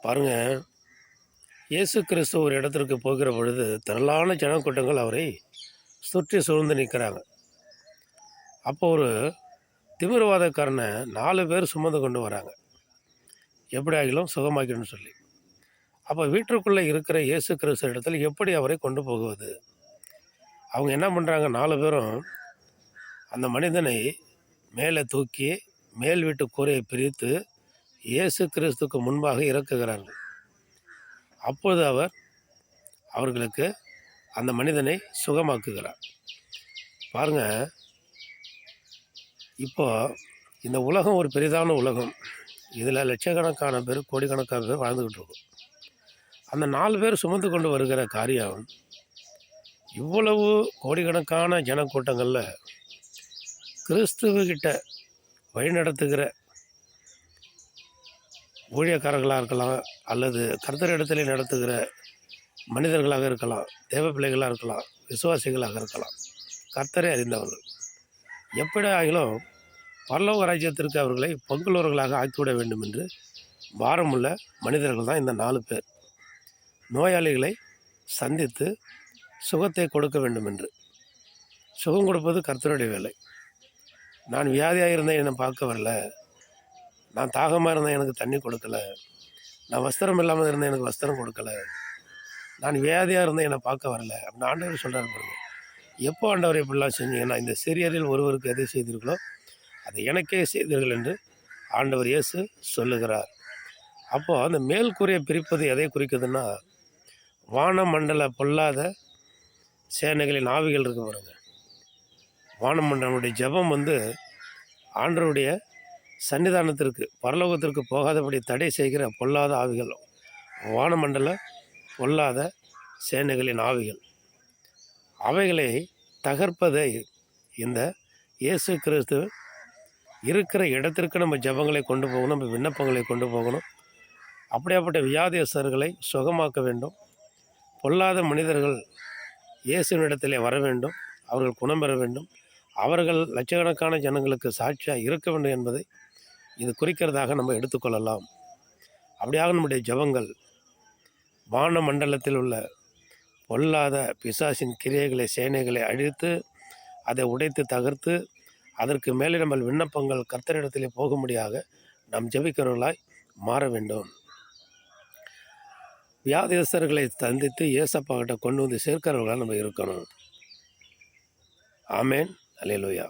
பாருங்கள், இயேசு கிறிஸ்து ஒரு இடத்திற்கு போகிற பொழுது திரளான ஜனக்கூட்டங்கள் அவரை சுற்றி சூழ்ந்து நிற்கிறாங்க. அப்போ ஒரு திமிர்வாதக்காரனை 4 பேர் சுமந்து கொண்டு வராங்க, எப்படி ஆகிலும் சுகமாக்கணும்னு சொல்லி. அப்போ வீட்டிற்குள்ளே இருக்கிற இயேசு கிறிஸ்து இடத்துல எப்படி அவரை கொண்டு போகுவது? அவங்க என்ன பண்ணுறாங்க, 4 பேரும் அந்த மனிதனை மேலே தூக்கி மேல் வீட்டு கூரையை பிரித்து இயேசு கிறிஸ்துக்கு முன்பாக இறக்குகிறார்கள். அப்போது அவர் அவர்களுக்கு அந்த மனிதனை சுகமாக்குகிறார். பாருங்கள், இப்போ இந்த உலகம் ஒரு பெரிதான உலகம். இதில் லட்சக்கணக்கான பேர், கோடிக்கணக்கான பேர் வாழ்ந்துக்கிட்டு இருக்கும். அந்த 4 பேர் சுமந்து கொண்டு வருகிற காரியம், இவ்வளவு கோடிக்கணக்கான ஜனக்கூட்டங்களில் கிறிஸ்துவகிட்ட வழிநடத்துகிற ஊழியக்காரர்களாக இருக்கலாம், அல்லது கர்த்தர் இடத்திலே நடத்துகிற மனிதர்களாக இருக்கலாம், தேவ பிள்ளைகளாக இருக்கலாம், விசுவாசிகளாக இருக்கலாம், கர்த்தரை அறிந்தவர்கள். எப்படி ஆகிலும் பரலோக ராஜ்யத்திற்கு அவர்களை பங்குள்ளவர்களாக ஆக்கிவிட வேண்டும் என்று பாரமுள்ள மனிதர்கள் தான் இந்த 4 பேர். நோயாளிகளை சந்தித்து சுகத்தை கொடுக்க வேண்டும் என்று. சுகம் கொடுப்பது கர்த்தருடைய வேலை. நான் வியாதியாக இருந்தேன், என்னை பார்க்க வரல. நான் தாகமாக இருந்தேன், எனக்கு தண்ணி கொடுக்கலை. நான் வஸ்திரம் இல்லாமல் இருந்தேன், எனக்கு வஸ்திரம் கொடுக்கலை. நான் வியாதியாக இருந்தேன், என்னை பார்க்க வரல அப்படின்னு ஆண்டவர் சொல்கிறார். பாருங்க, எப்போ ஆண்டவர் இப்படிலாம் செஞ்சீங்கன்னா, இந்த சிறியரில் ஒருவருக்கு எதை செய்தீர்களோ அதை எனக்கே செய்தீர்கள் என்று ஆண்டவர் இயேசு சொல்லுகிறார். அப்போது அந்த மேல் கூரையை பிரிப்பது எதை குறிக்குதுன்னா, வானமண்டல பொல்லாத சேனைகளின் ஆவிகள் இருக்கு பாருங்க. வானமண்டலனுடைய ஜெபம் ஆண்டவருடைய சன்னிதானத்திற்கு, பரலோகத்திற்கு போகாதபடி தடை செய்கிற பொல்லாத ஆவிகள், வானமண்டல பொல்லாத சேனைகளின் ஆவிகள், அவைகளை தகர்ப்பதை இந்த இயேசு கிறிஸ்து இருக்கிற இடத்திற்கு நம்ம ஜெபங்களை கொண்டு போகணும், நம்ம விண்ணப்பங்களை கொண்டு போகணும். அப்படியாப்பட்ட வியாதியஸ்தர்களை சுகமாக்க வேண்டும். பொல்லாத மனிதர்கள் இயேசுவினிடத்திலே வர வேண்டும், அவர்கள் குணம் பெற வேண்டும், அவர்கள் லட்சக்கணக்கான ஜனங்களுக்கு சாட்சியாக இருக்க வேண்டும் என்பதை இது குறிக்கிறதாக நம்ம எடுத்துக்கொள்ளலாம். அப்படியாக நம்முடைய ஜெபங்கள் வான மண்டலத்தில் உள்ள பொல்லாத பிசாசின் கிரியைகளை, சேனைகளை அழித்து அதை உடைத்து தகர்த்து அதற்கு மேலே நம்ம விண்ணப்பங்கள் கர்த்தரிடத்திலே போகும்படியாக நாம் ஜெபிக்கிறவர்களாய் மாற வேண்டும். வியாதியஸ்தர்களை சந்தித்து ஏசப்பாகிட்ட கொண்டு வந்து சேர்க்கிறவர்களாக நம்ம இருக்கணும். ஆமேன். அல்லேலூயா.